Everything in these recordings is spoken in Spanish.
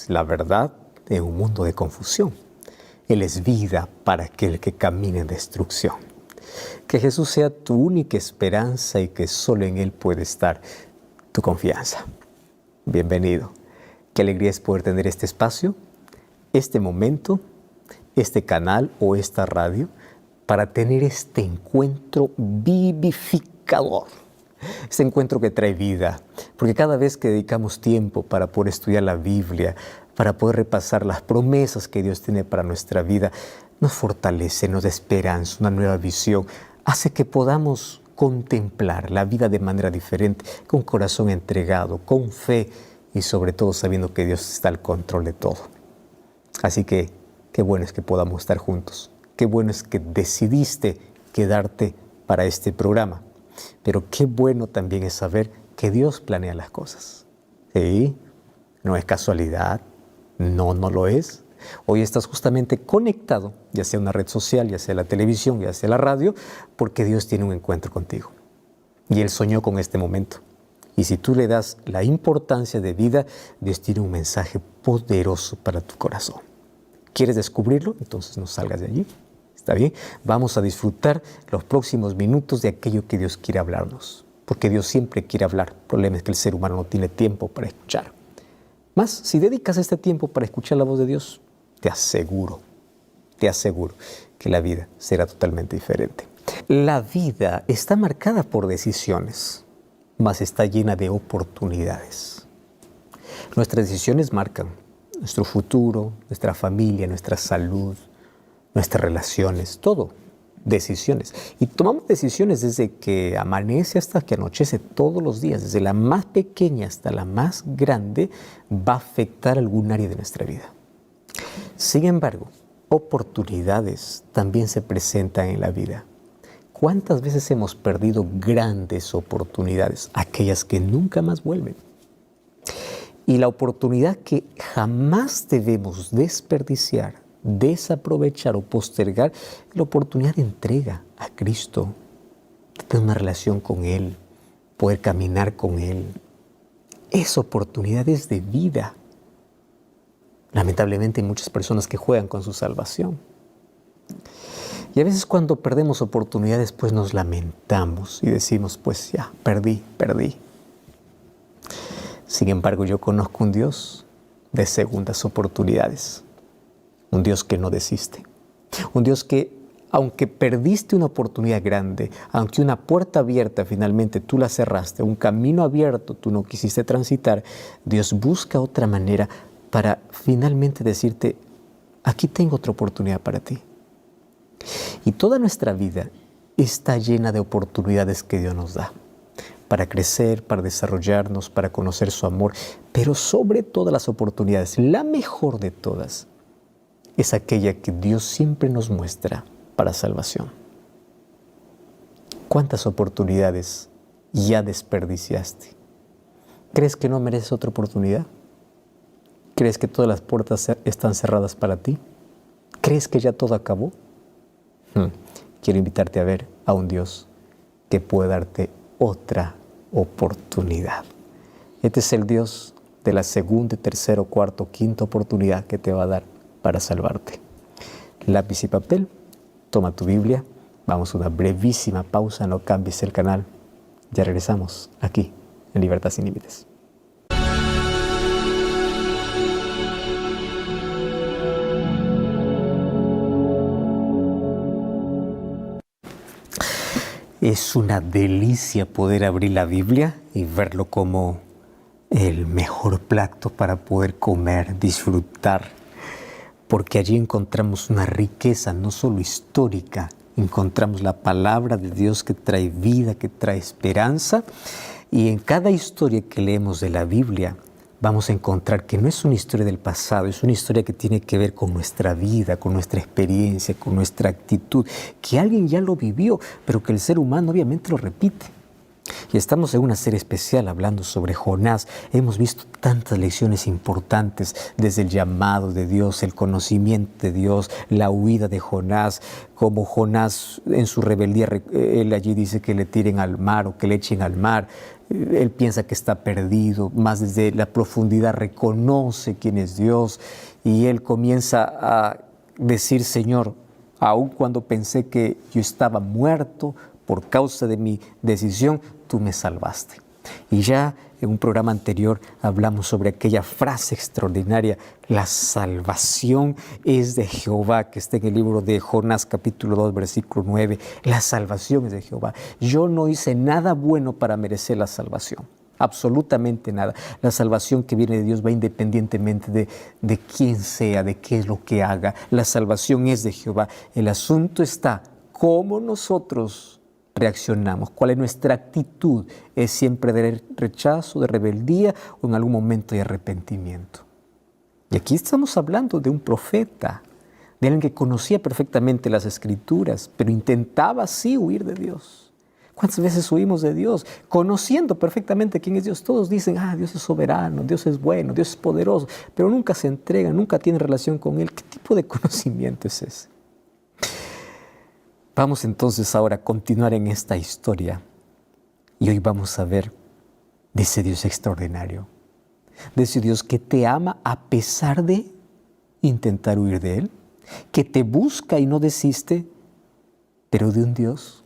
es la verdad en un mundo de confusión. Él es vida para aquel que camina en destrucción. Que Jesús sea tu única esperanza y que solo en Él puede estar tu confianza. Bienvenido. Qué alegría es poder tener este espacio, este momento, este canal o esta radio para tener este encuentro vivificador. Este encuentro que trae vida, porque cada vez que dedicamos tiempo para poder estudiar la Biblia, para poder repasar las promesas que Dios tiene para nuestra vida, nos fortalece, nos da esperanza, una nueva visión, hace que podamos contemplar la vida de manera diferente, con corazón entregado, con fe y sobre todo sabiendo que Dios está al control de todo. Así que qué bueno es que podamos estar juntos, qué bueno es que decidiste quedarte para este programa. Pero qué bueno también es saber que Dios planea las cosas. ¿Sí? No es casualidad, no lo es. Hoy estás justamente conectado, ya sea una red social, ya sea la televisión, ya sea la radio, porque Dios tiene un encuentro contigo. Y Él soñó con este momento. Y si tú le das la importancia de vida, Dios tiene un mensaje poderoso para tu corazón. ¿Quieres descubrirlo? Entonces no salgas de allí. ¿Está bien? Vamos a disfrutar los próximos minutos de aquello que Dios quiere hablarnos. Porque Dios siempre quiere hablar. El problema es que el ser humano no tiene tiempo para escuchar. Más, si dedicas este tiempo para escuchar la voz de Dios, te aseguro que la vida será totalmente diferente. La vida está marcada por decisiones, mas está llena de oportunidades. Nuestras decisiones marcan nuestro futuro, nuestra familia, nuestra salud, nuestras relaciones, todo, decisiones. Y tomamos decisiones desde que amanece hasta que anochece todos los días, desde la más pequeña hasta la más grande, va a afectar algún área de nuestra vida. Sin embargo, oportunidades también se presentan en la vida. ¿Cuántas veces hemos perdido grandes oportunidades, aquellas que nunca más vuelven? Y la oportunidad que jamás debemos desperdiciar, desaprovechar o postergar, la oportunidad de entrega a Cristo, de tener una relación con Él, poder caminar con Él. Es oportunidades de vida. Lamentablemente hay muchas personas que juegan con su salvación. Y a veces cuando perdemos oportunidades, pues nos lamentamos y decimos, pues ya, perdí. Sin embargo, yo conozco un Dios de segundas oportunidades. Un Dios que no desiste. Un Dios que, aunque perdiste una oportunidad grande, aunque una puerta abierta finalmente tú la cerraste, un camino abierto tú no quisiste transitar, Dios busca otra manera para finalmente decirte, aquí tengo otra oportunidad para ti. Y toda nuestra vida está llena de oportunidades que Dios nos da para crecer, para desarrollarnos, para conocer su amor, pero sobre todas las oportunidades, la mejor de todas, es aquella que Dios siempre nos muestra para salvación. ¿Cuántas oportunidades ya desperdiciaste? ¿Crees que no mereces otra oportunidad? ¿Crees que todas las puertas están cerradas para ti? ¿Crees que ya todo acabó? Quiero invitarte a ver a un Dios que puede darte otra oportunidad. Este es el Dios de la segunda, tercera, cuarta, quinta oportunidad que te va a dar para salvarte. Lápiz y papel, toma tu Biblia, vamos a una brevísima pausa, no cambies el canal. Ya regresamos aquí en Libertad Sin Límites. Es una delicia poder abrir la Biblia y verlo como el mejor plato para poder comer, disfrutar, porque allí encontramos una riqueza no solo histórica, encontramos la palabra de Dios que trae vida, que trae esperanza, y en cada historia que leemos de la Biblia vamos a encontrar que no es una historia del pasado, es una historia que tiene que ver con nuestra vida, con nuestra experiencia, con nuestra actitud, que alguien ya lo vivió, pero que el ser humano obviamente lo repite. Y estamos en una serie especial hablando sobre Jonás. Hemos visto tantas lecciones importantes, desde el llamado de Dios, el conocimiento de Dios, la huida de Jonás, como Jonás en su rebeldía, él allí dice que le tiren al mar o que le echen al mar. Él piensa que está perdido, más desde la profundidad reconoce quién es Dios y él comienza a decir, Señor, aun cuando pensé que yo estaba muerto por causa de mi decisión, tú me salvaste. Y ya en un programa anterior hablamos sobre aquella frase extraordinaria, la salvación es de Jehová, que está en el libro de Jonás capítulo 2, versículo 9. La salvación es de Jehová. Yo no hice nada bueno para merecer la salvación. Absolutamente nada. La salvación que viene de Dios va independientemente de quién sea, de qué es lo que haga. La salvación es de Jehová. El asunto está cómo nosotros reaccionamos, cuál es nuestra actitud. ¿Es siempre de rechazo, de rebeldía o en algún momento de arrepentimiento? Y aquí estamos hablando de un profeta, de alguien que conocía perfectamente las Escrituras, pero intentaba así huir de Dios. ¿Cuántas veces huimos de Dios? Conociendo perfectamente quién es Dios. Todos dicen, Dios es soberano, Dios es bueno, Dios es poderoso, pero nunca se entregan, nunca tienen relación con Él. ¿Qué tipo de conocimiento es ese? Vamos entonces ahora a continuar en esta historia y hoy vamos a ver de ese Dios extraordinario, de ese Dios que te ama a pesar de intentar huir de Él, que te busca y no desiste, pero de un Dios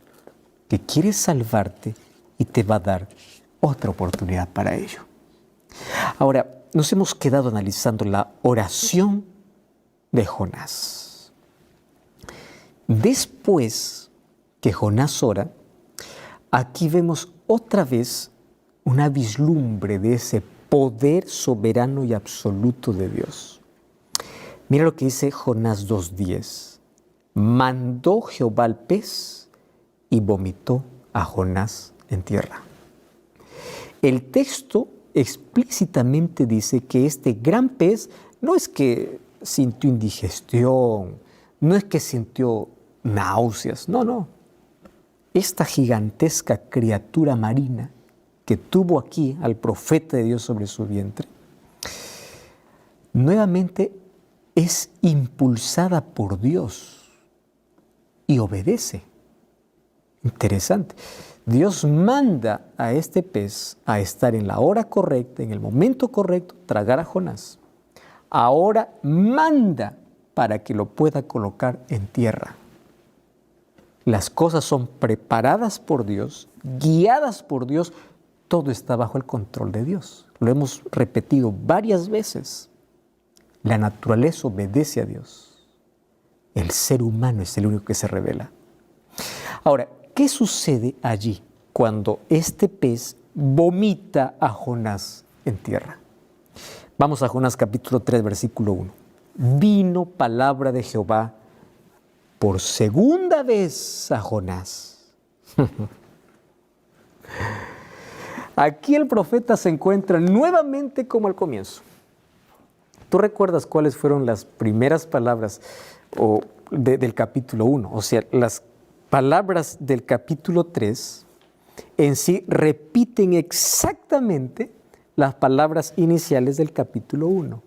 que quiere salvarte y te va a dar otra oportunidad para ello. Ahora, nos hemos quedado analizando la oración de Jonás. Después que Jonás ora, aquí vemos otra vez una vislumbre de ese poder soberano y absoluto de Dios. Mira lo que dice Jonás 2:10. Mandó Jehová al pez y vomitó a Jonás en tierra. El texto explícitamente dice que este gran pez no es que sintió indigestión, no es que sintió náuseas, no. Esta gigantesca criatura marina que tuvo aquí al profeta de Dios sobre su vientre, nuevamente es impulsada por Dios y obedece. Interesante. Dios manda a este pez a estar en la hora correcta, en el momento correcto, tragar a Jonás. Ahora manda para que lo pueda colocar en tierra. Las cosas son preparadas por Dios, guiadas por Dios, todo está bajo el control de Dios. Lo hemos repetido varias veces. La naturaleza obedece a Dios. El ser humano es el único que se revela. Ahora, ¿qué sucede allí cuando este pez vomita a Jonás en tierra? Vamos a Jonás capítulo 3, versículo 1. Vino palabra de Jehová por segunda vez a Jonás. Aquí el profeta se encuentra nuevamente como al comienzo. ¿Tú recuerdas cuáles fueron las primeras palabras del capítulo 1? O sea, las palabras del capítulo 3 en sí repiten exactamente las palabras iniciales del capítulo 1.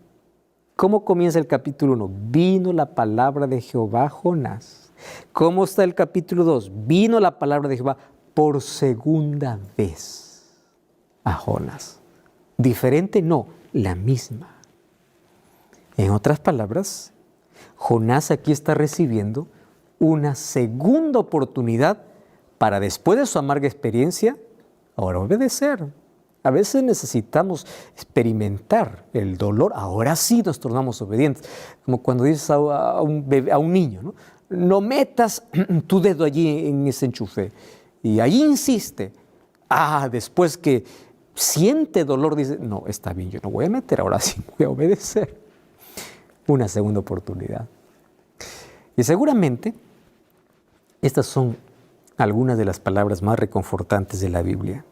¿Cómo comienza el capítulo 1? Vino la palabra de Jehová a Jonás. ¿Cómo está el capítulo 2? Vino la palabra de Jehová por segunda vez a Jonás. Diferente, no, la misma. En otras palabras, Jonás aquí está recibiendo una segunda oportunidad para, después de su amarga experiencia, ahora obedecer. A veces necesitamos experimentar el dolor, ahora sí nos tornamos obedientes. Como cuando dices a un niño, ¿no? No metas tu dedo allí en ese enchufe. Y ahí insiste. Después que siente dolor, dice, no, está bien, yo no voy a meter, ahora sí voy a obedecer. Una segunda oportunidad. Y seguramente estas son algunas de las palabras más reconfortantes de la Biblia.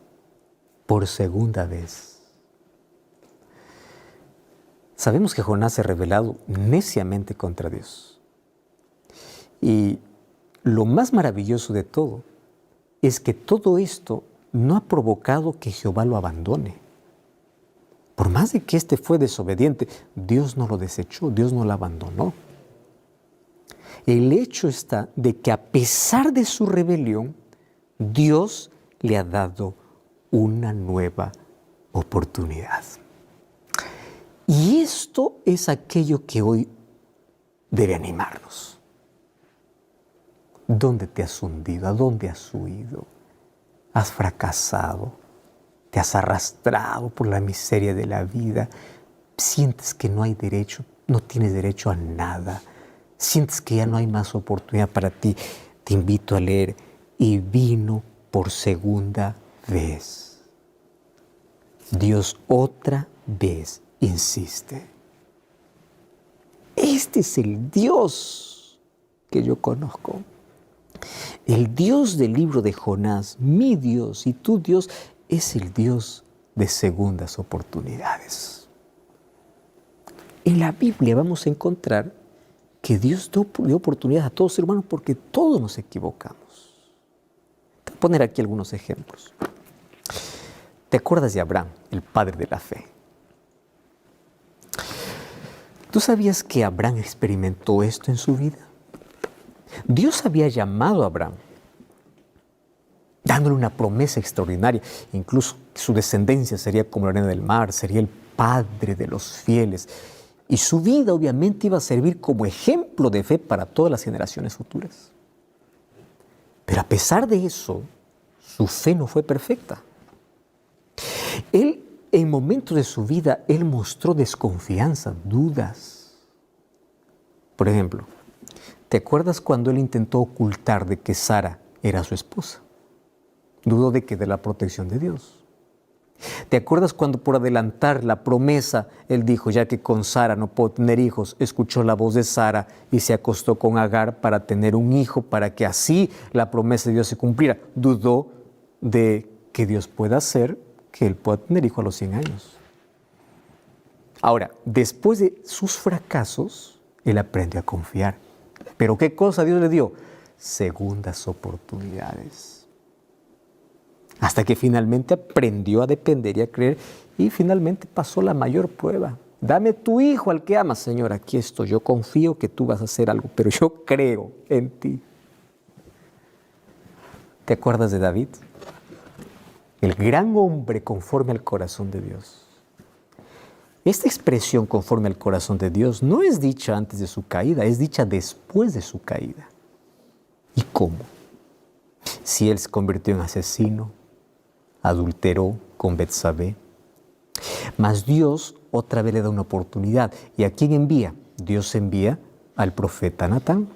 Por segunda vez. Sabemos que Jonás se ha rebelado neciamente contra Dios. Y lo más maravilloso de todo es que todo esto no ha provocado que Jehová lo abandone. Por más de que éste fue desobediente, Dios no lo desechó, Dios no lo abandonó. El hecho está de que a pesar de su rebelión, Dios le ha dado una nueva oportunidad. Y esto es aquello que hoy debe animarnos. ¿Dónde te has hundido? ¿A dónde has huido? ¿Has fracasado? ¿Te has arrastrado por la miseria de la vida? ¿Sientes que no hay derecho? ¿No tienes derecho a nada? ¿Sientes que ya no hay más oportunidad para ti? Te invito a leer "Y vino por segunda vez". Dios otra vez insiste. Este es el Dios que yo conozco. El Dios del libro de Jonás, mi Dios y tu Dios, es el Dios de segundas oportunidades. En la Biblia vamos a encontrar que Dios dio oportunidades a todo ser humano porque todos nos equivocamos. Te voy a poner aquí algunos ejemplos. ¿Te acuerdas de Abraham, el padre de la fe? ¿Tú sabías que Abraham experimentó esto en su vida? Dios había llamado a Abraham, dándole una promesa extraordinaria. Incluso su descendencia sería como la arena del mar, sería el padre de los fieles. Y su vida obviamente iba a servir como ejemplo de fe para todas las generaciones futuras. Pero a pesar de eso, su fe no fue perfecta. Él, en momentos de su vida, él mostró desconfianza, dudas. Por ejemplo, ¿te acuerdas cuando él intentó ocultar de que Sara era su esposa? Dudó de la protección de Dios. ¿Te acuerdas cuando por adelantar la promesa, él dijo, ya que con Sara no puedo tener hijos, escuchó la voz de Sara y se acostó con Agar para tener un hijo, para que así la promesa de Dios se cumpliera? Dudó de que Dios pueda hacer que él pueda tener hijo a los 100 años. Ahora, después de sus fracasos, él aprendió a confiar. ¿Pero qué cosa Dios le dio? Segundas oportunidades. Hasta que finalmente aprendió a depender y a creer y finalmente pasó la mayor prueba. Dame tu hijo al que amas, Señor, aquí estoy. Yo confío que tú vas a hacer algo, pero yo creo en ti. ¿Te acuerdas de David? El gran hombre conforme al corazón de Dios. Esta expresión conforme al corazón de Dios no es dicha antes de su caída, es dicha después de su caída. ¿Y cómo? Si él se convirtió en asesino, adulteró con Betsabé. Mas Dios otra vez le da una oportunidad. ¿Y a quién envía? Dios envía al profeta Natán.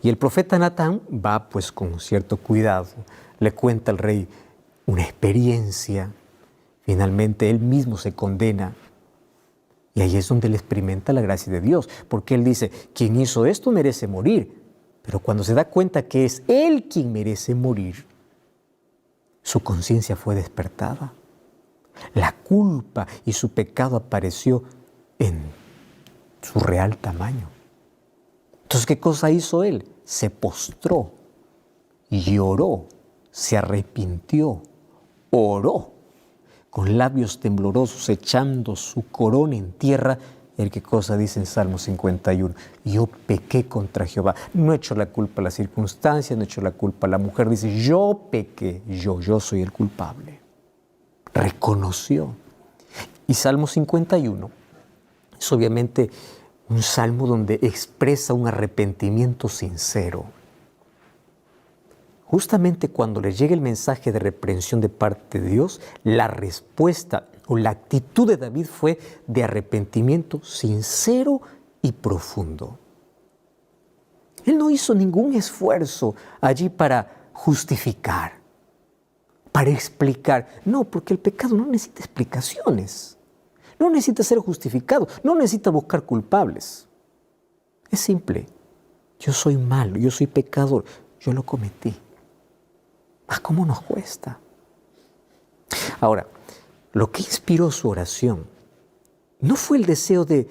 Y el profeta Natán va pues con cierto cuidado, le cuenta al rey una experiencia. Finalmente él mismo se condena. Y ahí es donde él experimenta la gracia de Dios. Porque él dice, quien hizo esto merece morir. Pero cuando se da cuenta que es él quien merece morir, su conciencia fue despertada. La culpa y su pecado apareció en su real tamaño. Entonces, ¿qué cosa hizo él? Se postró, lloró, se arrepintió, oró, con labios temblorosos, echando su corona en tierra. El que cosa dice en Salmo 51, yo pequé contra Jehová. No he hecho la culpa a las circunstancias, no he hecho la culpa a la mujer. Dice, yo pequé, yo soy el culpable. Reconoció. Y Salmo 51 es obviamente un salmo donde expresa un arrepentimiento sincero. Justamente cuando le llega el mensaje de reprensión de parte de Dios, la respuesta o la actitud de David fue de arrepentimiento sincero y profundo. Él no hizo ningún esfuerzo allí para justificar, para explicar. No, porque el pecado no necesita explicaciones, no necesita ser justificado, no necesita buscar culpables. Es simple. Yo soy malo, yo soy pecador, yo lo cometí. ¿Cómo nos cuesta? Ahora, lo que inspiró su oración no fue el deseo de,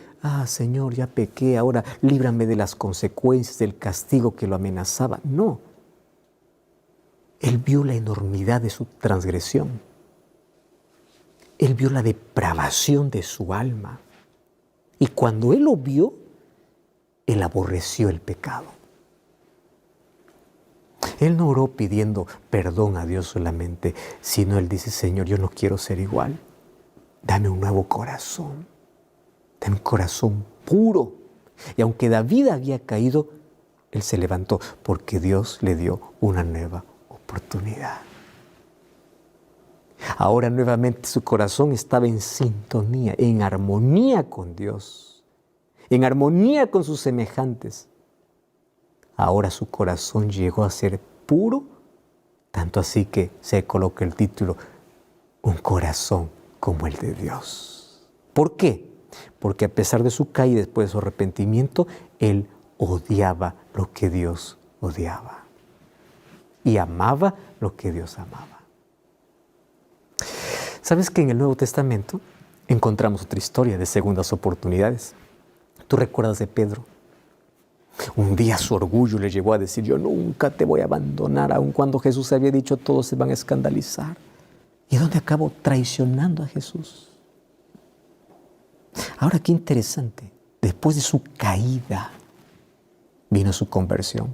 Señor, ya pequé, ahora líbrame de las consecuencias del castigo que lo amenazaba. No. Él vio la enormidad de su transgresión. Él vio la depravación de su alma. Y cuando Él lo vio, Él aborreció el pecado. Él no oró pidiendo perdón a Dios solamente, sino Él dice, Señor, yo no quiero ser igual. Dame un nuevo corazón. Dame un corazón puro. Y aunque David había caído, él se levantó porque Dios le dio una nueva oportunidad. Ahora nuevamente su corazón estaba en sintonía, en armonía con Dios, en armonía con sus semejantes. Ahora su corazón llegó a ser puro, tanto así que se coloca el título, un corazón como el de Dios. ¿Por qué? Porque a pesar de su caída, después de su arrepentimiento, él odiaba lo que Dios odiaba y amaba lo que Dios amaba. ¿Sabes que en el Nuevo Testamento encontramos otra historia de segundas oportunidades? ¿Tú recuerdas de Pedro? Un día su orgullo le llevó a decir, yo nunca te voy a abandonar, aun cuando Jesús había dicho, todos se van a escandalizar. ¿Y dónde acabó? Traicionando a Jesús. Ahora, qué interesante, después de su caída vino su conversión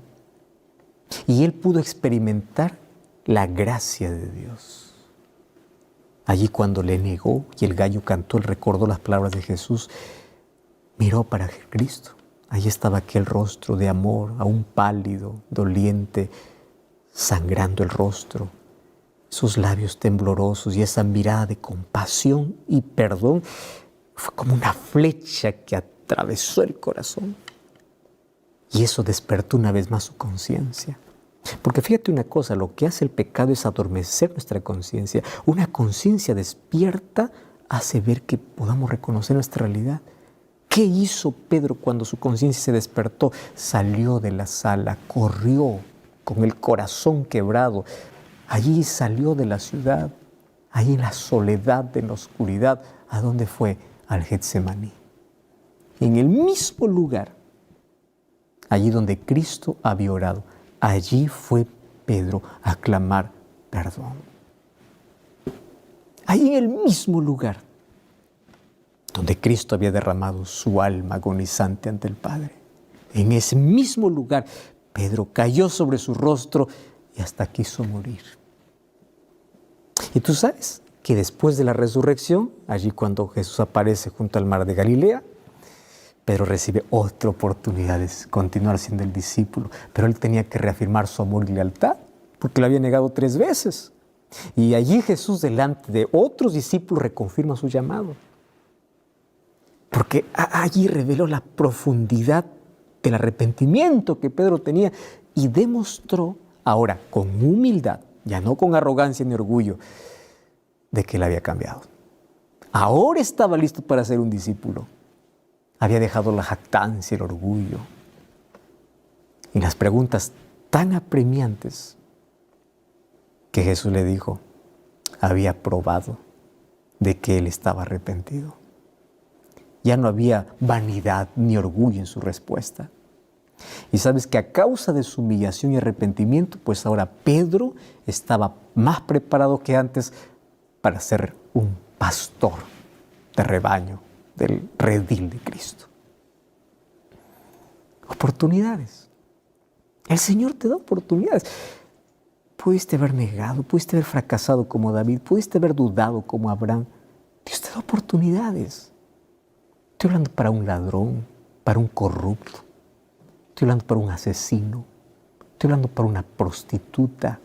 y él pudo experimentar la gracia de Dios. Allí cuando le negó y el gallo cantó, él recordó las palabras de Jesús, miró para Cristo. Allí estaba aquel rostro de amor, aún pálido, doliente, sangrando el rostro, sus labios temblorosos y esa mirada de compasión y perdón fue como una flecha que atravesó el corazón. Y eso despertó una vez más su conciencia. Porque fíjate una cosa, lo que hace el pecado es adormecer nuestra conciencia. Una conciencia despierta hace ver que podamos reconocer nuestra realidad. ¿Qué hizo Pedro cuando su conciencia se despertó? Salió de la sala, corrió con el corazón quebrado. Allí salió de la ciudad, allí en la soledad, en la oscuridad. ¿A dónde fue? Al Getsemaní. En el mismo lugar, allí donde Cristo había orado, allí fue Pedro a clamar perdón. Allí en el mismo lugar donde Cristo había derramado su alma agonizante ante el Padre. En ese mismo lugar, Pedro cayó sobre su rostro y hasta quiso morir. Y tú sabes que después de la resurrección, allí cuando Jesús aparece junto al mar de Galilea, Pedro recibe otra oportunidad de continuar siendo el discípulo, pero él tenía que reafirmar su amor y lealtad, porque lo había negado 3 veces. Y allí Jesús, delante de otros discípulos, reconfirma su llamado. Porque allí reveló la profundidad del arrepentimiento que Pedro tenía y demostró, ahora con humildad, ya no con arrogancia ni orgullo, de que él había cambiado. Ahora estaba listo para ser un discípulo. Había dejado la jactancia, el orgullo y las preguntas tan apremiantes que Jesús le dijo, había probado de que él estaba arrepentido. Ya no había vanidad ni orgullo en su respuesta. Y sabes que a causa de su humillación y arrepentimiento, pues ahora Pedro estaba más preparado que antes para ser un pastor de rebaño, del redil de Cristo. Oportunidades. El Señor te da oportunidades. Pudiste haber negado, pudiste haber fracasado como David, pudiste haber dudado como Abraham. Dios te da oportunidades. Estoy hablando para un ladrón, para un corrupto. Estoy hablando para un asesino. Estoy hablando para una prostituta.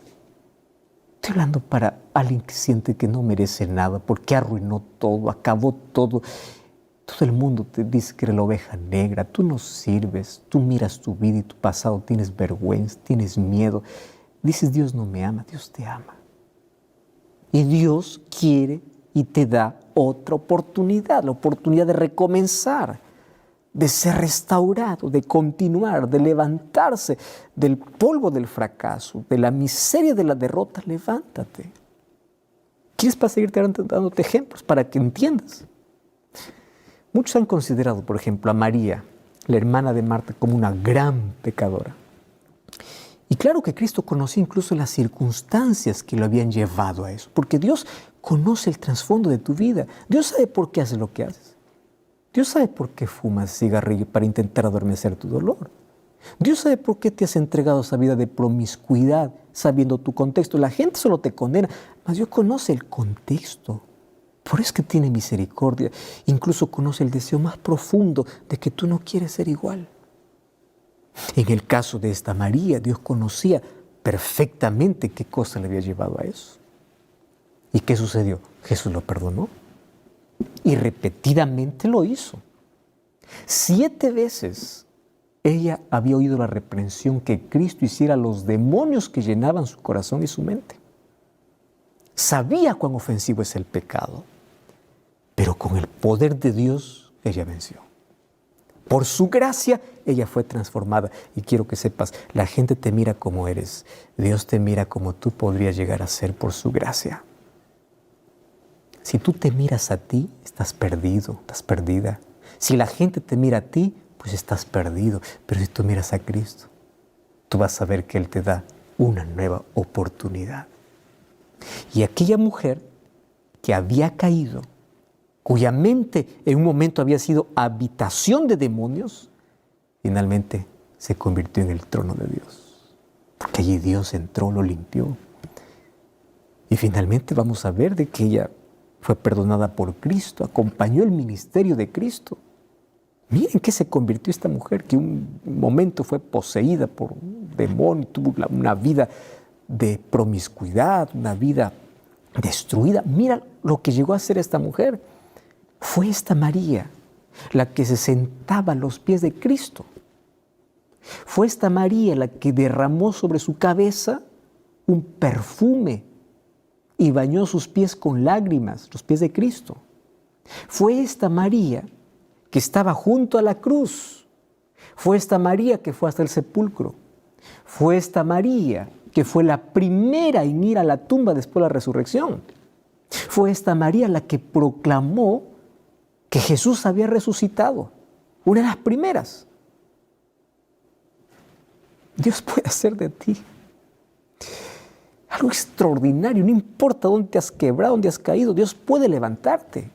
Estoy hablando para alguien que siente que no merece nada porque arruinó todo, acabó todo. Todo el mundo te dice que eres la oveja negra, tú no sirves, tú miras tu vida y tu pasado, tienes vergüenza, tienes miedo. Dices, Dios no me ama, Dios te ama. Y Dios quiere y te da otra oportunidad, la oportunidad de recomenzar, de ser restaurado, de continuar, de levantarse del polvo del fracaso, de la miseria de la derrota. Levántate. ¿Quieres para seguirte dándote ejemplos para que entiendas? Muchos han considerado, por ejemplo, a María, la hermana de Marta, como una gran pecadora. Y claro que Cristo conocía incluso las circunstancias que lo habían llevado a eso, porque Dios conoce el trasfondo de tu vida. Dios sabe por qué haces lo que haces. Dios sabe por qué fumas cigarrillo para intentar adormecer tu dolor. Dios sabe por qué te has entregado a esa vida de promiscuidad, sabiendo tu contexto. La gente solo te condena, mas Dios conoce el contexto. Por eso es que tiene misericordia. Incluso conoce el deseo más profundo de que tú no quieres ser igual. En el caso de esta María, Dios conocía perfectamente qué cosa le había llevado a eso. ¿Y qué sucedió? Jesús lo perdonó y repetidamente lo hizo. 7 veces ella había oído la reprensión que Cristo hiciera a los demonios que llenaban su corazón y su mente. Sabía cuán ofensivo es el pecado, pero con el poder de Dios ella venció. Por su gracia, ella fue transformada. Y quiero que sepas, la gente te mira como eres. Dios te mira como tú podrías llegar a ser por su gracia. Si tú te miras a ti, estás perdido, estás perdida. Si la gente te mira a ti, pues estás perdido. Pero si tú miras a Cristo, tú vas a ver que Él te da una nueva oportunidad. Y aquella mujer que había caído, cuya mente en un momento había sido habitación de demonios, finalmente se convirtió en el trono de Dios. Porque allí Dios entró, lo limpió. Y finalmente vamos a ver de que ella fue perdonada por Cristo, acompañó el ministerio de Cristo. Miren qué se convirtió esta mujer, que un momento fue poseída por un demonio, tuvo una vida de promiscuidad, una vida destruida. Mira lo que llegó a ser esta mujer. Fue esta María la que se sentaba a los pies de Cristo. Fue esta María la que derramó sobre su cabeza un perfume y bañó sus pies con lágrimas, los pies de Cristo. Fue esta María que estaba junto a la cruz. Fue esta María que fue hasta el sepulcro. Fue esta María que fue la primera en ir a la tumba después de la resurrección. Fue esta María la que proclamó que Jesús había resucitado, una de las primeras. Dios puede hacer de ti algo extraordinario, no importa dónde te has quebrado, dónde has caído, Dios puede levantarte.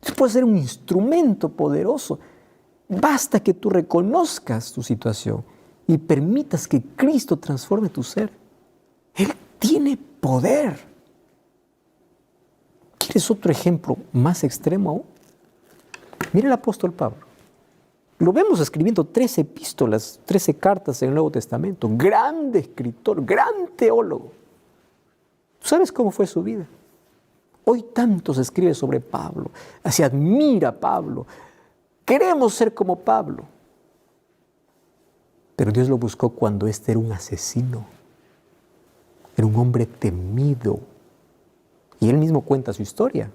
Dios puede ser un instrumento poderoso. Basta que tú reconozcas tu situación y permitas que Cristo transforme tu ser. Él tiene poder. ¿Quieres otro ejemplo más extremo aún? Mira el apóstol Pablo. Lo vemos escribiendo 13 epístolas, 13 cartas en el Nuevo Testamento. Grande escritor, gran teólogo. ¿Tú sabes cómo fue su vida? Hoy tanto se escribe sobre Pablo. Se admira a Pablo. Queremos ser como Pablo. Pero Dios lo buscó cuando éste era un asesino. Era un hombre temido. Y él mismo cuenta su historia.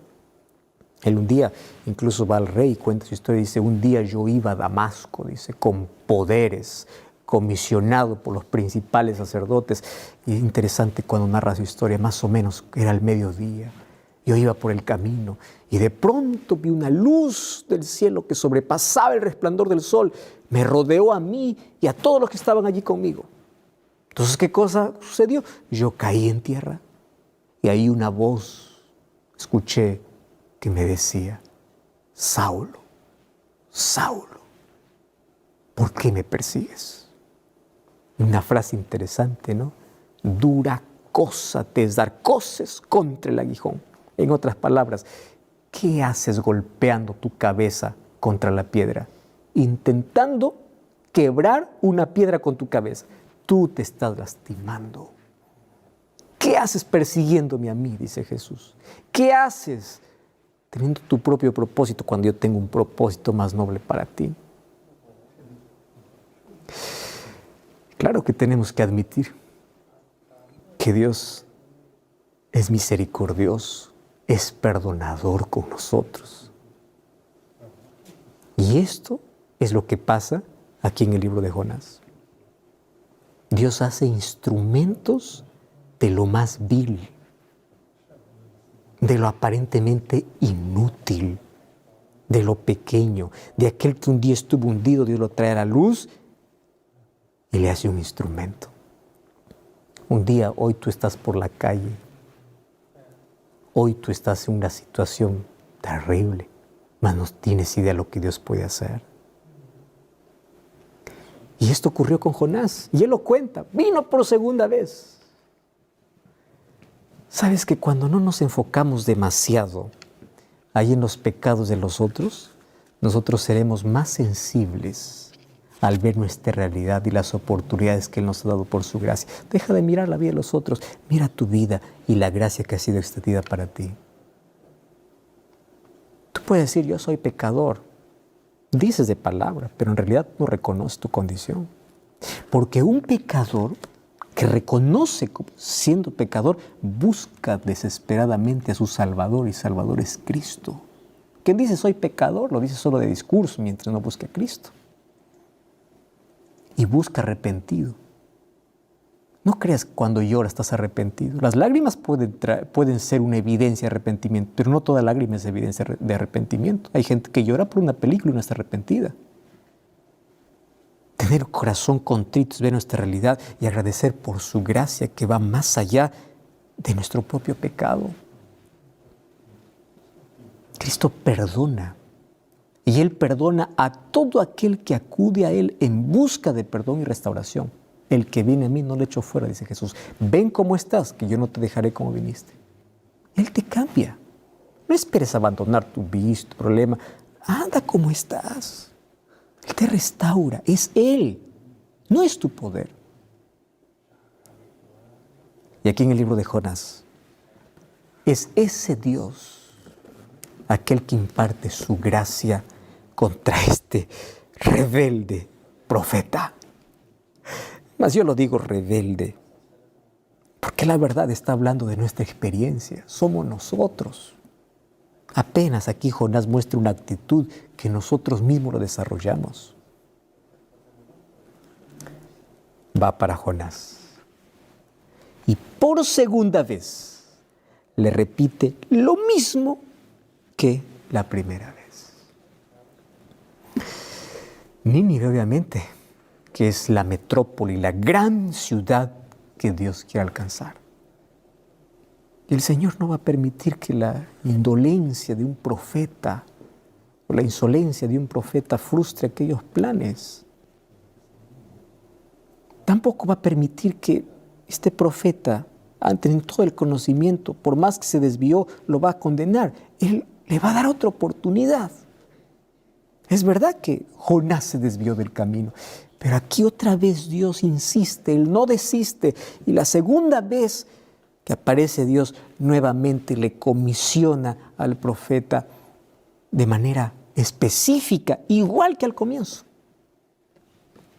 Él un día incluso va al rey y cuenta su historia. Dice, un día yo iba a Damasco, dice, con poderes, comisionado por los principales sacerdotes. Y es interesante cuando narra su historia, más o menos era el mediodía. Yo iba por el camino y de pronto vi una luz del cielo que sobrepasaba el resplandor del sol. Me rodeó a mí y a todos los que estaban allí conmigo. Entonces, ¿qué cosa sucedió? Yo caí en tierra y ahí una voz escuché que me decía, Saulo, Saulo, ¿por qué me persigues? Una frase interesante, ¿no? Dura cosa te es dar coces contra el aguijón. En otras palabras, ¿qué haces golpeando tu cabeza contra la piedra? Intentando quebrar una piedra con tu cabeza. Tú te estás lastimando. ¿Qué haces persiguiéndome a mí? Dice Jesús. ¿Qué haces teniendo tu propio propósito cuando yo tengo un propósito más noble para ti? Claro que tenemos que admitir que Dios es misericordioso, es perdonador con nosotros. Y esto es lo que pasa aquí en el libro de Jonás. Dios hace instrumentos de lo más vil, de lo aparentemente inútil, de lo pequeño, de aquel que un día estuvo hundido, Dios lo trae a la luz y le hace un instrumento. Un día, hoy tú estás por la calle. Hoy tú estás en una situación terrible, mas no tienes idea de lo que Dios puede hacer. Y esto ocurrió con Jonás, y él lo cuenta, vino por segunda vez. ¿Sabes que cuando no nos enfocamos demasiado ahí en los pecados de los otros, nosotros seremos más sensibles al ver nuestra realidad y las oportunidades que Él nos ha dado por su gracia? Deja de mirar la vida de los otros, mira tu vida y la gracia que ha sido extendida para ti. Tú puedes decir, yo soy pecador. Dices de palabra, pero en realidad no reconoces tu condición. Porque un pecador que reconoce siendo pecador busca desesperadamente a su Salvador, y Salvador es Cristo. Quien dice soy pecador lo dice solo de discurso mientras no busque a Cristo. Y busca arrepentido. No creas que cuando lloras estás arrepentido. Las lágrimas pueden ser una evidencia de arrepentimiento, pero no toda lágrima es evidencia de arrepentimiento. Hay gente que llora por una película y no está arrepentida. Tener un corazón contrito es ver nuestra realidad y agradecer por su gracia que va más allá de nuestro propio pecado. Cristo perdona. Y Él perdona a todo aquel que acude a Él en busca de perdón y restauración. El que viene a mí no le echo fuera, dice Jesús. Ven como estás, que yo no te dejaré como viniste. Él te cambia. No esperes abandonar tu vicio, tu problema. Anda como estás. Él te restaura. Es Él. No es tu poder. Y aquí en el libro de Jonás, es ese Dios aquel que imparte su gracia contra este rebelde profeta. Mas yo lo digo rebelde, porque la verdad está hablando de nuestra experiencia. Somos nosotros. Apenas aquí Jonás muestra una actitud que nosotros mismos lo desarrollamos. Va para Jonás. Y por segunda vez le repite lo mismo que la primera vez. Nínive, obviamente, que es la metrópoli, la gran ciudad que Dios quiere alcanzar. Y el Señor no va a permitir que la indolencia de un profeta o la insolencia de un profeta frustre aquellos planes. Tampoco va a permitir que este profeta, ante todo el conocimiento, por más que se desvió, lo va a condenar. Él le va a dar otra oportunidad. Es verdad que Jonás se desvió del camino, pero aquí otra vez Dios insiste, Él no desiste. Y la segunda vez que aparece Dios, nuevamente le comisiona al profeta de manera específica, igual que al comienzo.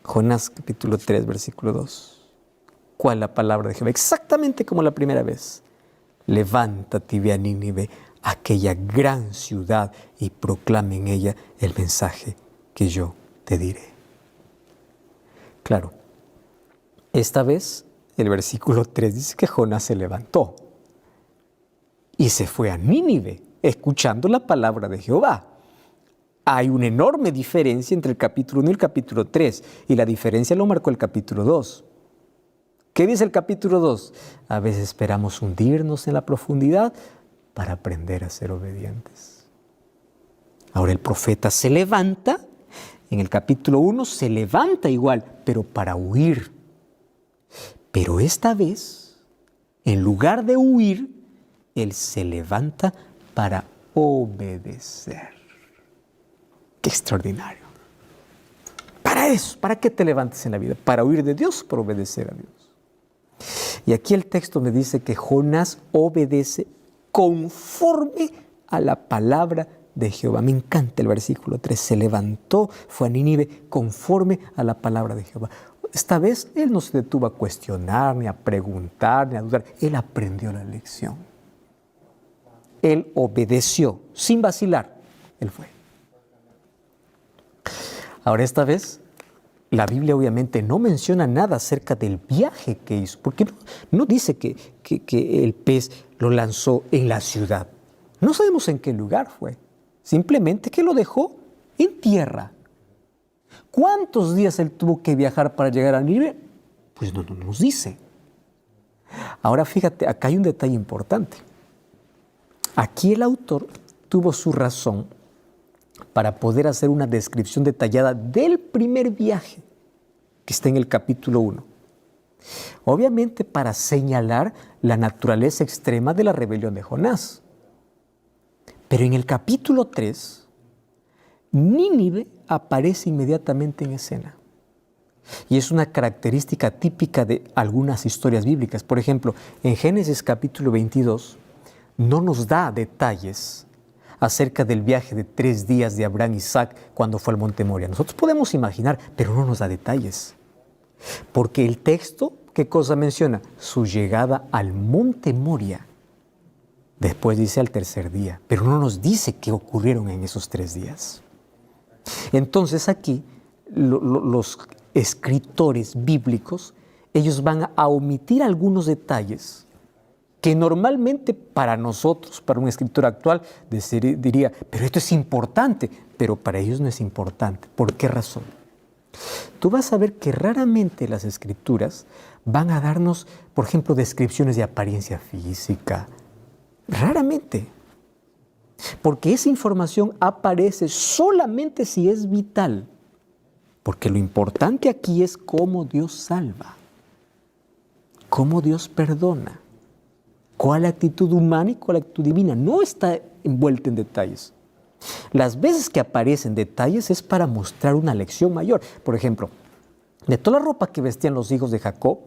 Jonás capítulo 3, versículo 2. ¿Cuál es la palabra de Jehová? Exactamente como la primera vez. Levántate y ve a Nínive, aquella gran ciudad, y proclame en ella el mensaje que yo te diré. Claro, esta vez el versículo 3 dice que Jonás se levantó y se fue a Nínive, escuchando la palabra de Jehová. Hay una enorme diferencia entre el capítulo 1 y el capítulo 3, y la diferencia lo marcó el capítulo 2. ¿Qué dice el capítulo 2? A veces esperamos hundirnos en la profundidad para aprender a ser obedientes. Ahora el profeta se levanta, en el capítulo 1 se levanta igual, pero para huir. Pero esta vez, en lugar de huir, él se levanta para obedecer. ¡Qué extraordinario! Para eso, ¿para qué te levantas en la vida? ¿Para huir de Dios o para obedecer a Dios? Y aquí el texto me dice que Jonás obedece conforme a la palabra de Jehová. Me encanta el versículo 3. Se levantó, fue a Nínive conforme a la palabra de Jehová. Esta vez él no se detuvo a cuestionar, ni a preguntar, ni a dudar. Él aprendió la lección. Él obedeció sin vacilar. Él fue. Ahora esta vez la Biblia obviamente no menciona nada acerca del viaje que hizo, porque no dice que el pez lo lanzó en la ciudad. No sabemos en qué lugar fue, simplemente que lo dejó en tierra. ¿Cuántos días él tuvo que viajar para llegar a Nínive? Pues no nos dice. Ahora fíjate, acá hay un detalle importante. Aquí el autor tuvo su razón para poder hacer una descripción detallada del primer viaje, que está en el capítulo 1. Obviamente para señalar la naturaleza extrema de la rebelión de Jonás. Pero en el capítulo 3, Nínive aparece inmediatamente en escena. Y es una característica típica de algunas historias bíblicas. Por ejemplo, en Génesis capítulo 22, no nos da detalles acerca del viaje de 3 días de Abraham y Isaac cuando fue al monte Moria. Nosotros podemos imaginar, pero no nos da detalles. Porque el texto, ¿qué cosa menciona? Su llegada al monte Moria. Después dice al 3er día, pero no nos dice qué ocurrieron en esos 3 días. Entonces aquí los escritores bíblicos, ellos van a omitir algunos detalles que normalmente para nosotros, para un escritor actual, diría, pero esto es importante, pero para ellos no es importante. ¿Por qué razón? Tú vas a ver que raramente las escrituras van a darnos, por ejemplo, descripciones de apariencia física. Raramente. Porque esa información aparece solamente si es vital. Porque lo importante aquí es cómo Dios salva, cómo Dios perdona, cuál actitud humana y cuál actitud divina. No está envuelta en detalles. Las veces que aparecen detalles es para mostrar una lección mayor. Por ejemplo, de toda la ropa que vestían los hijos de Jacob,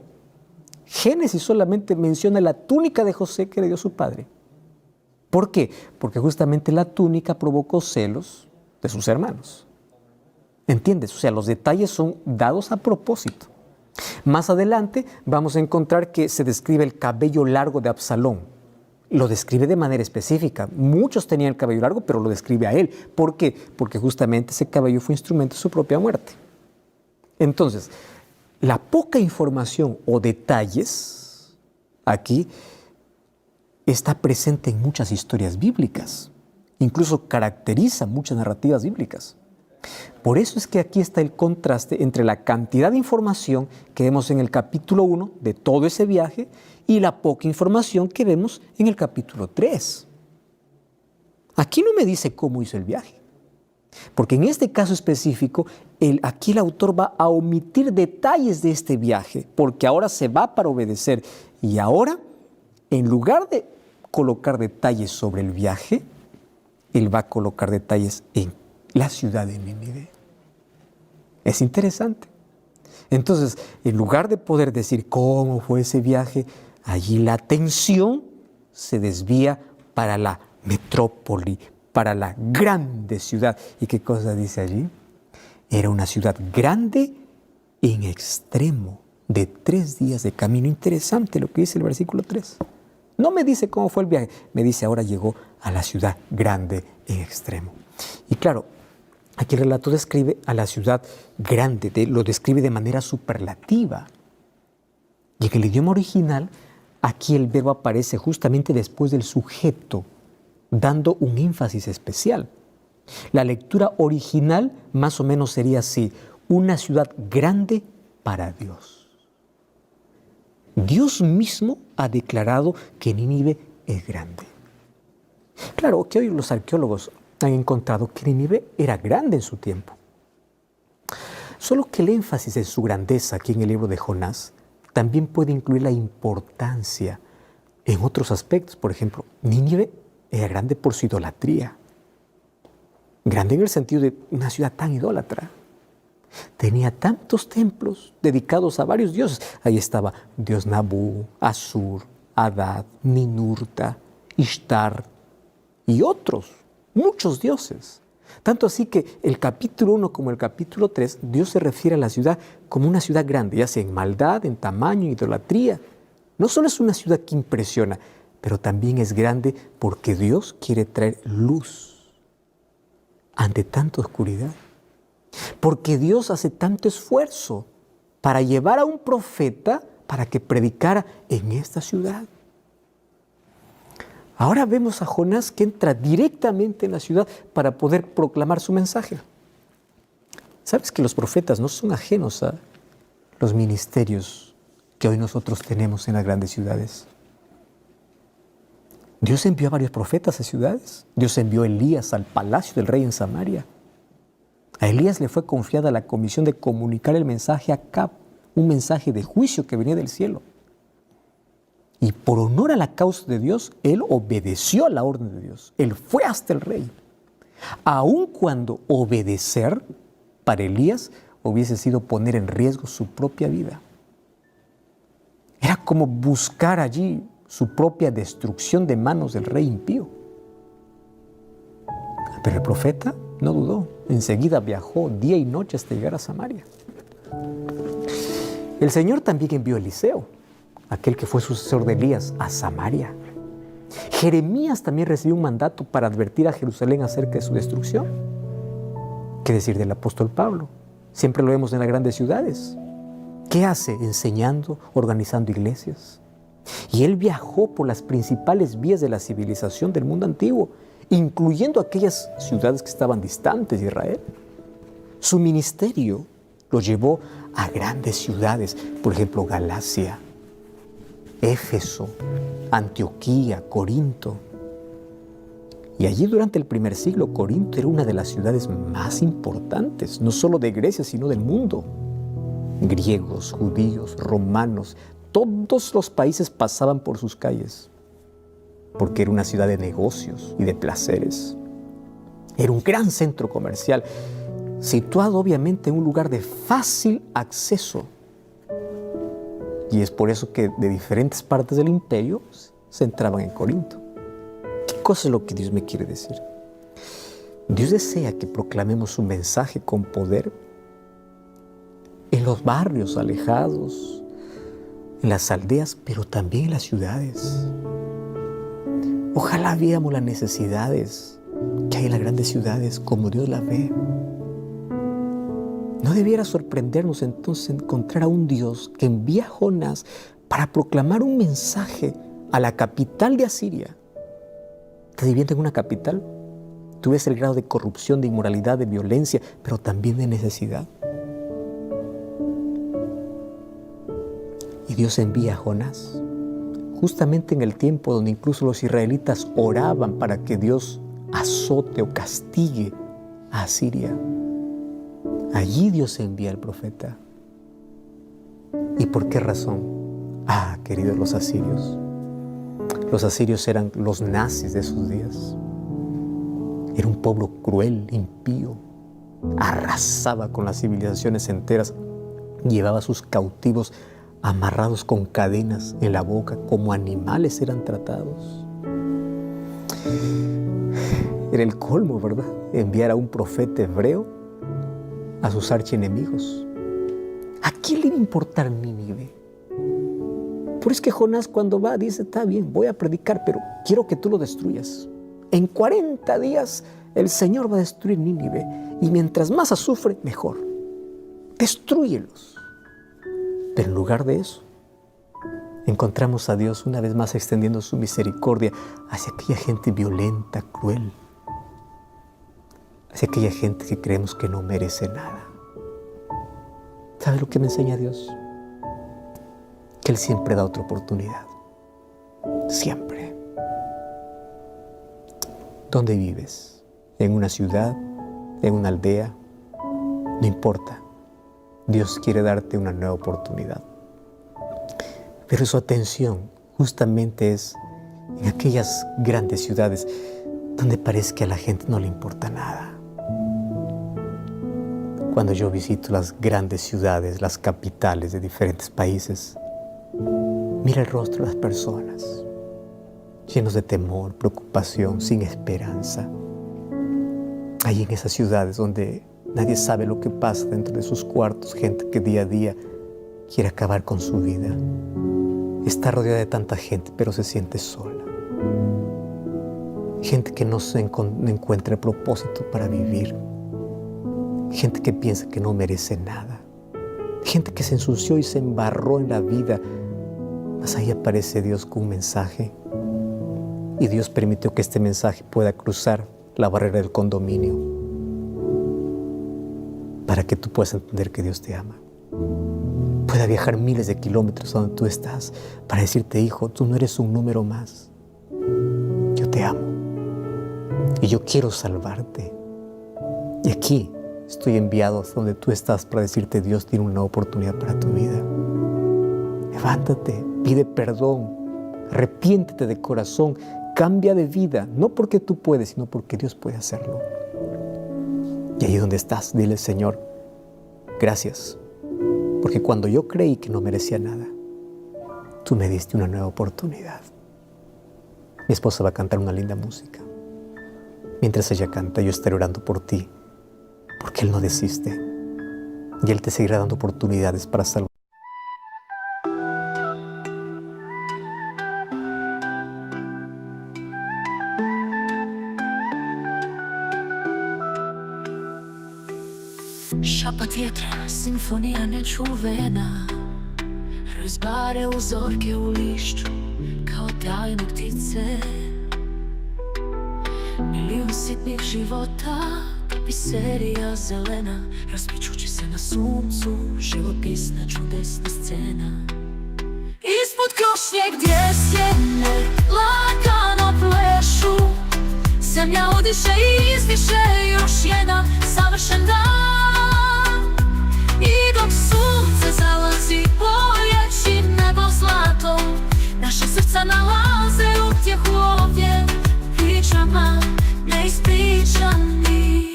Génesis solamente menciona la túnica de José que le dio su padre. ¿Por qué? Porque justamente la túnica provocó celos de sus hermanos. ¿Entiendes? O sea, los detalles son dados a propósito. Más adelante vamos a encontrar que se describe el cabello largo de Absalón. Lo describe de manera específica. Muchos tenían el cabello largo, pero lo describe a él. ¿Por qué? Porque justamente ese cabello fue instrumento de su propia muerte. Entonces, la poca información o detalles aquí está presente en muchas historias bíblicas. Incluso caracteriza muchas narrativas bíblicas. Por eso es que aquí está el contraste entre la cantidad de información que vemos en el capítulo 1 de todo ese viaje y la poca información que vemos en el capítulo 3. Aquí no me dice cómo hizo el viaje, porque en este caso específico, aquí el autor va a omitir detalles de este viaje, porque ahora se va para obedecer. Y ahora, en lugar de colocar detalles sobre el viaje, él va a colocar detalles en la ciudad de Nínive. Es interesante. Entonces, en lugar de poder decir cómo fue ese viaje, allí la atención se desvía para la metrópoli, para la grande ciudad. ¿Y qué cosa dice allí? Era una ciudad grande en extremo, de 3 días de camino. Interesante lo que dice el versículo 3. No me dice cómo fue el viaje, me dice ahora llegó a la ciudad grande en extremo. Y claro, aquí el relato describe a la ciudad grande, lo describe de manera superlativa. Y en el idioma original, aquí el verbo aparece justamente después del sujeto, dando un énfasis especial. La lectura original más o menos sería así: una ciudad grande para Dios. Dios mismo ha declarado que Nínive es grande. Claro que hoy los arqueólogos han encontrado que Nínive era grande en su tiempo. Solo que el énfasis en su grandeza aquí en el libro de Jonás también puede incluir la importancia en otros aspectos. Por ejemplo, Nínive era grande por su idolatría. Grande en el sentido de una ciudad tan idólatra. Tenía tantos templos dedicados a varios dioses. Ahí estaba Dios Nabú, Asur, Adad, Ninurta, Ishtar y otros, muchos dioses. Tanto así que el capítulo 1 como el capítulo 3, Dios se refiere a la ciudad como una ciudad grande, ya sea en maldad, en tamaño, en idolatría. No solo es una ciudad que impresiona, pero también es grande porque Dios quiere traer luz ante tanta oscuridad. Porque Dios hace tanto esfuerzo para llevar a un profeta para que predicara en esta ciudad. Ahora vemos a Jonás que entra directamente en la ciudad para poder proclamar su mensaje. ¿Sabes que los profetas no son ajenos a los ministerios que hoy nosotros tenemos en las grandes ciudades. Dios envió a varios profetas a ciudades. Dios envió a Elías al palacio del rey en Samaria. A Elías le fue confiada la comisión de comunicar el mensaje a Acab, un mensaje de juicio que venía del cielo. Y por honor a la causa de Dios, él obedeció a la orden de Dios. Él fue hasta el rey. Aun cuando obedecer para Elías hubiese sido poner en riesgo su propia vida. Era como buscar allí su propia destrucción de manos del rey impío. Pero el profeta no dudó. Enseguida viajó día y noche hasta llegar a Samaria. El Señor también envió a Eliseo, aquel que fue sucesor de Elías, a Samaria. Jeremías también recibió un mandato para advertir a Jerusalén acerca de su destrucción. ¿Qué decir del apóstol Pablo? Siempre lo vemos en las grandes ciudades. ¿Qué hace? Enseñando, organizando iglesias. Y él viajó por las principales vías de la civilización del mundo antiguo, incluyendo aquellas ciudades que estaban distantes de Israel. Su ministerio lo llevó a grandes ciudades, por ejemplo, Galacia, Éfeso, Antioquía, Corinto. Y allí durante el primer siglo, Corinto era una de las ciudades más importantes, no solo de Grecia, sino del mundo. Griegos, judíos, romanos, todos los países pasaban por sus calles, porque era una ciudad de negocios y de placeres. Era un gran centro comercial, situado obviamente en un lugar de fácil acceso. Y es por eso que de diferentes partes del imperio se entraban en Corinto. ¿Qué cosa es lo que Dios me quiere decir? Dios desea que proclamemos su mensaje con poder en los barrios alejados, en las aldeas, pero también en las ciudades. Ojalá viéramos las necesidades que hay en las grandes ciudades como Dios las ve. No debiera sorprendernos entonces encontrar a un Dios que envía a Jonás para proclamar un mensaje a la capital de Asiria. ¿Estás viviendo en una capital? Tú ves el grado de corrupción, de inmoralidad, de violencia, pero también de necesidad. Y Dios envía a Jonás justamente en el tiempo donde incluso los israelitas oraban para que Dios azote o castigue a Asiria. Allí Dios envía al profeta. ¿Y por qué razón? Queridos, los asirios. Los asirios eran los nazis de esos días. Era un pueblo cruel, impío. Arrasaba con las civilizaciones enteras. Llevaba a sus cautivos amarrados con cadenas en la boca, como animales eran tratados. Era el colmo, ¿verdad? Enviar a un profeta hebreo a sus archienemigos. ¿A quién le iba a importar Nínive? Por eso es que Jonás cuando va dice, está bien, voy a predicar, pero quiero que tú lo destruyas. En 40 días el Señor va a destruir Nínive y mientras más azufre, mejor. Destrúyelos. Pero en lugar de eso, encontramos a Dios una vez más extendiendo su misericordia hacia aquella gente violenta, cruel, hacia aquella gente que creemos que no merece nada. ¿Sabe lo que me enseña Dios? Que Él siempre da otra oportunidad. Siempre. ¿Dónde vives? ¿En una ciudad? ¿En una aldea? No importa. Dios quiere darte una nueva oportunidad. Pero su atención justamente es en aquellas grandes ciudades donde parece que a la gente no le importa nada. Cuando yo visito las grandes ciudades, las capitales de diferentes países, mira el rostro de las personas, llenos de temor, preocupación, sin esperanza. Hay en esas ciudades donde nadie sabe lo que pasa dentro de sus cuartos, gente que día a día quiere acabar con su vida. Está rodeada de tanta gente, pero se siente sola. Gente que no encuentra el propósito para vivir. Gente que piensa que no merece nada. Gente que se ensució y se embarró en la vida. Mas ahí aparece Dios con un mensaje. Y Dios permitió que este mensaje pueda cruzar la barrera del condominio para que tú puedas entender que Dios te ama. pueda viajar miles de kilómetros a donde tú estás para decirte, hijo, tú no eres un número más. Yo te amo y yo quiero salvarte. Y aquí estoy enviado a donde tú estás para decirte, Dios tiene una oportunidad para tu vida. Levántate, pide perdón, arrepiéntete de corazón, cambia de vida, no porque tú puedes, sino porque Dios puede hacerlo. Y ahí donde estás, dile, Señor, gracias, porque cuando yo creí que no merecía nada, tú me diste una nueva oportunidad. Mi esposa va a cantar una linda música. Mientras ella canta, yo estaré orando por ti, porque Él no desiste y Él te seguirá dando oportunidades para salvar. Šapat vjetra, simfonija nečuvena, razbare uzorke u lišću kao tajne ptice. Milijun sitnih života, tapiserija zelena, raspičući se na suncu, živopisna čudesna scena. Ispod krošnje gdje sjene lagano plešu, zemlja udiše i izdiše još jedan savršen dan. I dok sunce zalazi, bojeći nebo zlatom, naša srca nalaze utjehu ovdje pričama neispričanih.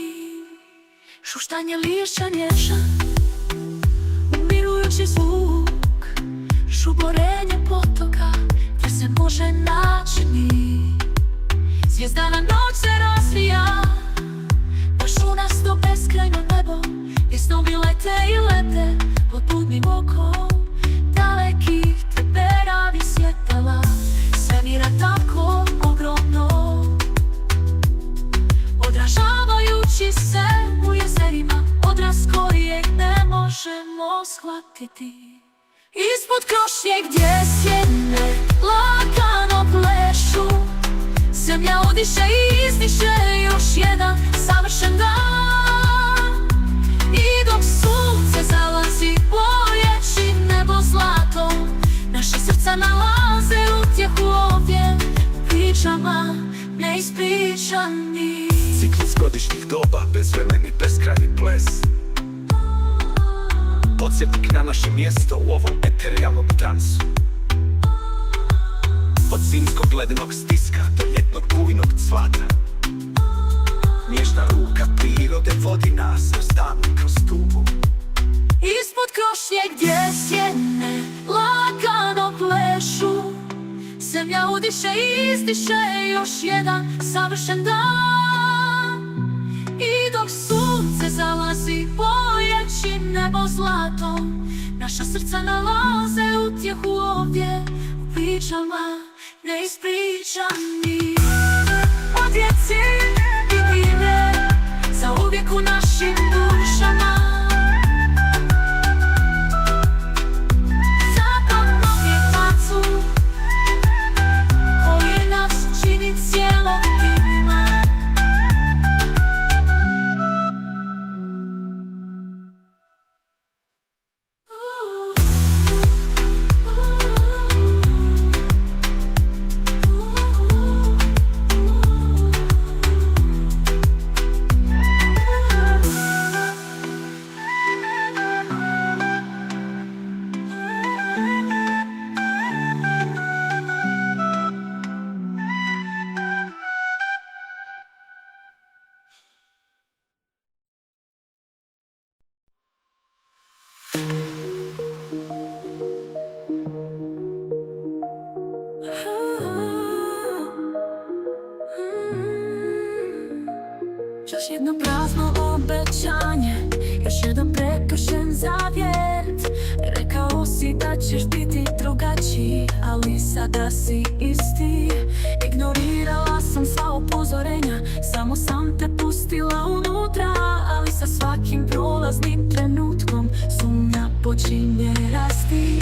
Šuštanje lišća nježan, umirujući zvuk, žuborenje potoka gdje se može naći mir. Zvijezdana noć se razvija, baš u nas to beskrajno nebo, gdje snovi lete i lete pod budnim okom dalekih teberavi svjetala. Svemira tako ogromno, odražavajući se u jezerima, odraz kojeg ne možemo shvatiti. Ispod krošnje gdje sjene lagano plešu, zemlja udiše i izdiše još jedan savršen dan. I dok sunce zalazi, bojeći nebo zlatom, naša srca nalaze utjehu ovdje pričama neispričanih. Ciklus godišnjih doba, bezvremeni, beskrajni ples, podsjetnik na naše mjesto u ovom eterijalnom transu. Od zimskog ledenog stiska do ljetnog bujnog cvata, nježna ruka prirode vodi nas razdanu kroz tugu. Ispod krošnje gdje sjene lagano plešu, zemlja udiše i izdiše još jedan savršen dan. I dok sunce zalazi, bojeći nebo zlatom, naša srca nalaze utjehu ovdje u pričama neispričanih. O djeci i divlje, zauvijek u našim dušama. Zato mnogi tacu koji nas čini cijelima. Još jedno prazno obećanje, još jedan prekršen zavjet. Rekao si da ćeš biti drugačiji, ali sada si isti. Ignorirala sam sva upozorenja, samo sam te pustila unutra. Ali sa svakim prolaznim trenutkom sumnja počinje rasti.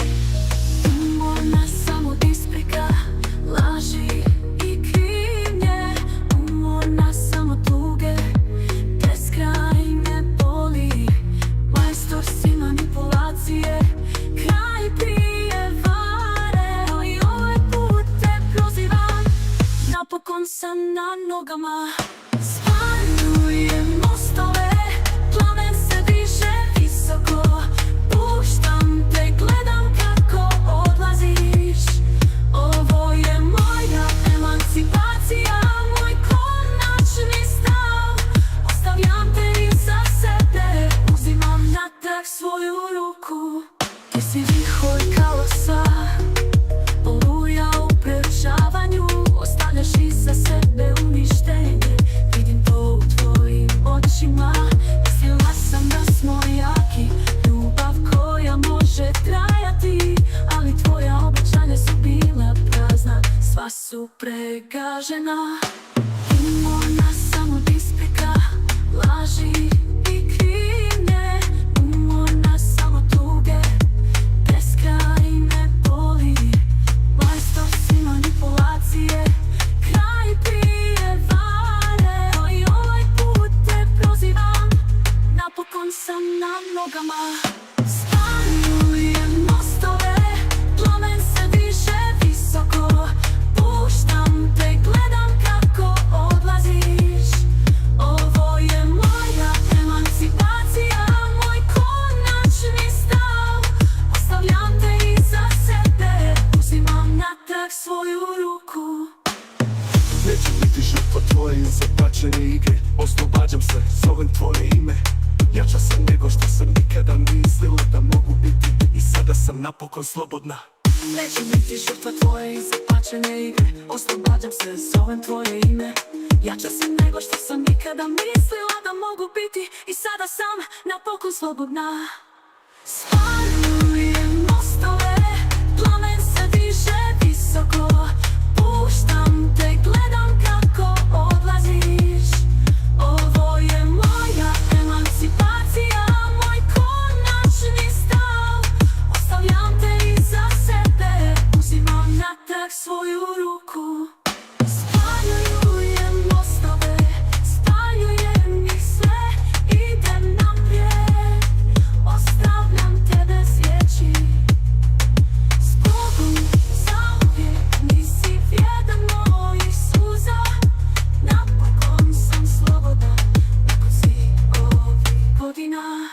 Umorna sam od isprika, laži i krivnje. Umorna sam od tuge, beskraj me boli. Majstor si manipulacije, kraj nogama. Spaljujem mostove, plamen se diže visoko. Puštam te, gledam kako odlaziš. Ovo je moja emancipacija, moj konačni stav. Ostavljam te iza sebe, uzimam natrag svoju ruku. Ti si vihor kaosa, oluja u prerušavanju. Ostavljaš iza sebe uništenje, vidim to u tvojim očima. Mislila sam da smo jaki, ljubav koja može trajati, ali tvoja obećanja su bila prazna, sva su pregažena. Imamo nas samo dispeka, laži i krivnje. Imamo nas samo tuge, beskrajne boli. Majstor si manipulacije, kraj prijevare. No i ovaj put te prozivam, napokon sam na nogama. Spaljujem mostove, plamen se diže visoko. Puštam te, gledam kako odlaziš. Ovo je moja emancipacija, moj konačni stav. Ostavljam te iza sebe, uzimam natrag svoju ruku. Neću biti žrtva tvoje zapačene igre. Oslobađam se, zovem tvoje ime. Jača sam nego što sam nikada mislila da mogu biti, i sada sam napokon slobodna. Neću biti žrtva tvoje zapačene igre. Oslobađam se, zovem tvoje ime. Jača sam nego što sam nikada mislila da mogu biti, i sada sam napokon slobodna. Spaljujem mostove, plamen se diže visoko. Puštam te, gledam kako odlaziš. Ovo je moja emancipacija, moj konačni stav. Ostavljam te iza sebe, uzimam natrag svoju ruku. Spaljujem mostove, spaljujem ih sve, idem naprijed. Ostavljam te bez riječi, s Bogom zauvijek. Nisi vrijedan mojih suza, napokon sam slobodan nakon svih ovih godina.